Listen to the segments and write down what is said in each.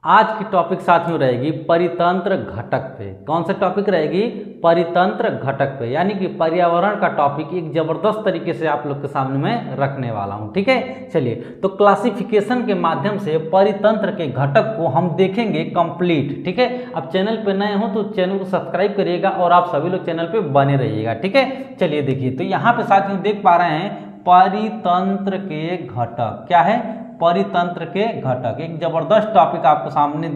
आज की टॉपिक साथियों रहेगी परितंत्र घटक पे। कौन सा टॉपिक रहेगी? परितंत्र घटक पे, यानी कि पर्यावरण का टॉपिक एक जबरदस्त तरीके से आप लोग के सामने मैं रखने वाला हूं। ठीक है, चलिए तो क्लासिफिकेशन के माध्यम से परितंत्र के घटक को हम देखेंगे कंप्लीट। ठीक है, अब चैनल पे नए हो तो चैनल को सब्सक्राइब करिएगा और आप सभी लोग चैनल पे बने रहिएगा। ठीक है, चलिए देखिए तो यहाँ पे साथियों देख पा रहे हैं परितंत्र के घटक। क्या है? परितंत्र के घटक। एक जबरदस्त टॉपिक आपको सामने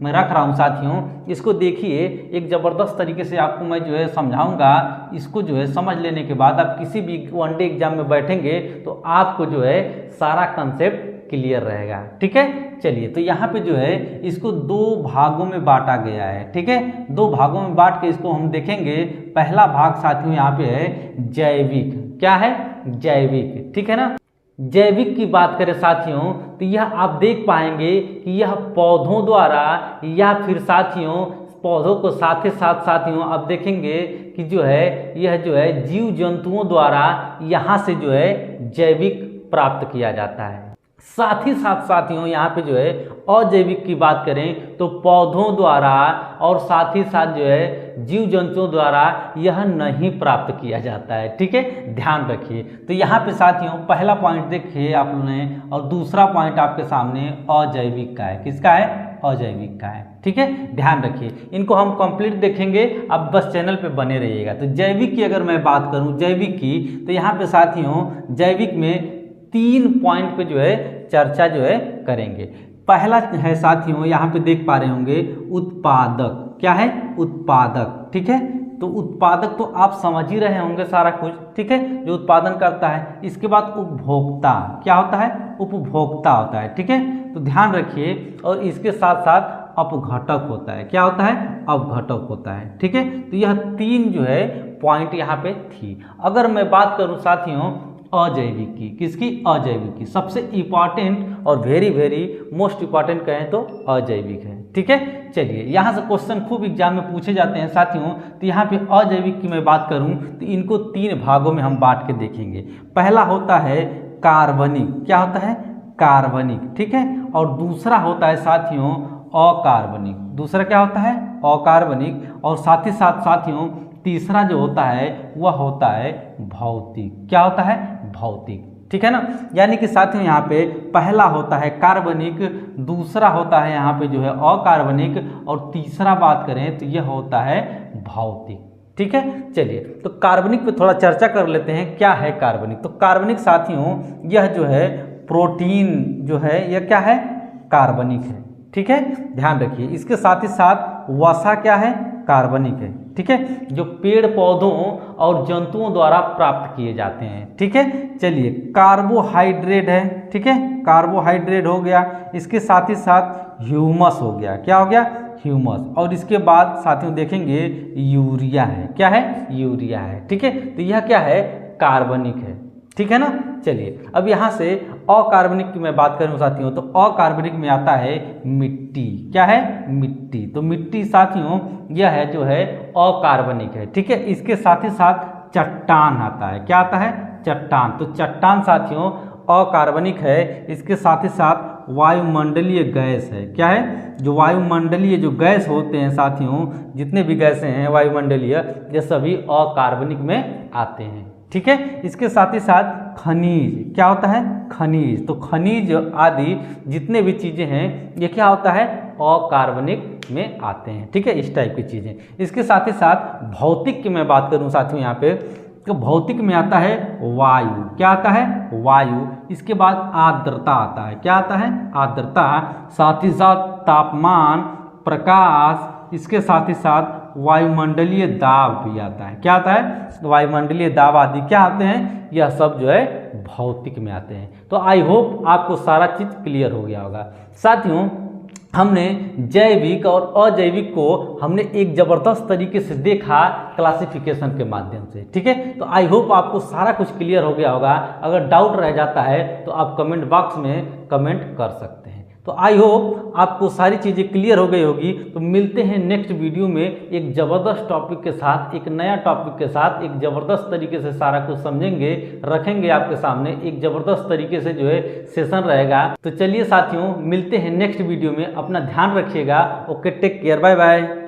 मैं रख रहा हूं साथियों, इसको देखिए। एक जबरदस्त तरीके से आपको मैं जो है समझाऊंगा। इसको जो है समझ लेने के बाद आप किसी भी वनडे एग्जाम में बैठेंगे तो आपको जो है सारा कंसेप्ट क्लियर रहेगा। ठीक है, चलिए तो यहाँ पे जो है इसको दो भागों में बांटा गया है। ठीक है, दो भागों में बांट के इसको हम देखेंगे। पहला भाग साथियों यहाँ पे है जैविक। क्या है? जैविक। ठीक है ना। जैविक की बात करें साथियों तो यह आप देख पाएंगे कि यह पौधों द्वारा या फिर साथियों पौधों को साथ ही साथ साथियों आप देखेंगे कि जो है यह जो है जीव जंतुओं द्वारा यहाँ से जो है जैविक प्राप्त किया जाता है। साथ ही साथ साथियों यहाँ पे जो है अजैविक की बात करें तो पौधों द्वारा और साथ ही साथ जो है जीव जंतुओं द्वारा यह नहीं प्राप्त किया जाता है। ठीक है, ध्यान रखिए। तो यहाँ पे साथियों पहला पॉइंट देखिए आप लोगों ने, और दूसरा पॉइंट आपके सामने अजैविक का है। किसका है? अजैविक का है। ठीक है, ध्यान रखिए। इनको हम कंप्लीट देखेंगे, अब बस चैनल पे बने रहिएगा। तो जैविक की अगर मैं बात करूँ जैविक की, तो यहाँ पे साथियों जैविक में 3 पॉइंट पे जो है चर्चा जो है करेंगे। पहला है साथियों यहाँ पे देख पा रहे होंगे उत्पादक। क्या है? उत्पादक। ठीक है, तो उत्पादक तो आप समझ ही रहे होंगे सारा कुछ। ठीक है, जो उत्पादन करता है। इसके बाद उपभोक्ता। क्या होता है? उपभोक्ता होता है। ठीक है, तो ध्यान रखिए। और इसके साथ साथ अपघटक होता है। क्या होता है? अपघटक होता है। ठीक है, तो यह 3 जो है पॉइंट यहाँ पे थी। अगर मैं बात करूँ साथियों अजैविक की, किसकी? अजैविक की। सबसे इंपॉर्टेंट और वेरी मोस्ट इंपॉर्टेंट कहें तो अजैविक है। ठीक है, चलिए यहाँ से क्वेश्चन खूब एग्जाम में पूछे जाते हैं साथियों। तो यहाँ पे अजैविक की मैं बात करूँ तो इनको 3 भागों में हम बांट के देखेंगे। पहला होता है कार्बनिक। क्या होता है? कार्बनिक। ठीक है, और दूसरा होता है साथियों अकार्बनिक। दूसरा क्या होता है? अकार्बनिक। और साथ ही साथ साथियों तीसरा जो होता है वह होता है भौतिक। क्या होता है? भौतिक। ठीक है ना, यानी कि साथियों यहाँ पे पहला होता है कार्बनिक, दूसरा होता है यहाँ पे जो है अकार्बनिक, और तीसरा बात करें तो यह होता है भौतिक। ठीक है, चलिए तो कार्बनिक पे थोड़ा चर्चा कर लेते हैं। क्या है कार्बनिक? तो कार्बनिक साथियों यह जो है प्रोटीन जो है यह क्या है? कार्बनिक है। ठीक है, ध्यान रखिए। इसके साथ ही साथ वसा क्या है? कार्बनिक है। ठीक है, जो पेड़ पौधों और जंतुओं द्वारा प्राप्त किए जाते हैं। ठीक है, चलिए कार्बोहाइड्रेट है। ठीक है, कार्बोहाइड्रेट हो गया। इसके साथ ही साथ ह्यूमस हो गया। क्या हो गया? ह्यूमस। और इसके बाद साथियों देखेंगे यूरिया है। क्या है? यूरिया है। ठीक है, तो यह क्या है? कार्बनिक है। ठीक है ना, चलिए अब यहाँ से अकार्बनिक की मैं बात करूँ साथियों तो अकार्बनिक में आता है मिट्टी। क्या है? मिट्टी। तो मिट्टी साथियों यह है जो है अकार्बनिक है। ठीक है, इसके साथ ही साथ चट्टान आता है। क्या आता है? चट्टान। तो चट्टान साथियों अकार्बनिक है। इसके साथ ही साथ वायुमंडलीय गैस है। क्या है? जो वायुमंडलीय जो गैस होते हैं साथियों, जितने भी गैसें हैं वायुमंडलीय, ये सभी अकार्बनिक में आते हैं। ठीक है, इसके साथ ही साथ खनिज। क्या होता है? खनिज। तो खनिज आदि जितने भी चीज़ें हैं ये क्या होता है? अकार्बनिक में आते हैं। ठीक है, इस टाइप की चीज़ें। इसके साथ ही साथ भौतिक की मैं बात करूं साथियों यहाँ पे तो भौतिक में आता है वायु। क्या आता है? वायु। इसके बाद आर्द्रता आता है। क्या आता है? आर्द्रता। साथ ही साथ तापमान, प्रकाश, इसके साथ ही साथ वायुमंडलीय दाब भी आता है। क्या आता है? वायुमंडलीय दाब आदि क्या आते हैं? यह सब जो है भौतिक में आते हैं। तो आई होप आपको सारा चीज क्लियर हो गया होगा। साथियों हमने जैविक और अजैविक को हमने एक जबरदस्त तरीके से देखा क्लासिफिकेशन के माध्यम से। ठीक है, तो आई होप आपको सारा कुछ क्लियर हो गया होगा। अगर डाउट रह जाता है तो आप कमेंट बॉक्स में कमेंट कर सकते हैं। तो आई होप आपको सारी चीज़ें क्लियर हो गई होगी। तो मिलते हैं नेक्स्ट वीडियो में एक ज़बरदस्त टॉपिक के साथ, एक नया टॉपिक के साथ, एक ज़बरदस्त तरीके से सारा कुछ समझेंगे, रखेंगे आपके सामने, एक ज़बरदस्त तरीके से जो है सेशन रहेगा। तो चलिए साथियों, मिलते हैं नेक्स्ट वीडियो में, अपना ध्यान रखिएगा। Okay, take care, bye bye.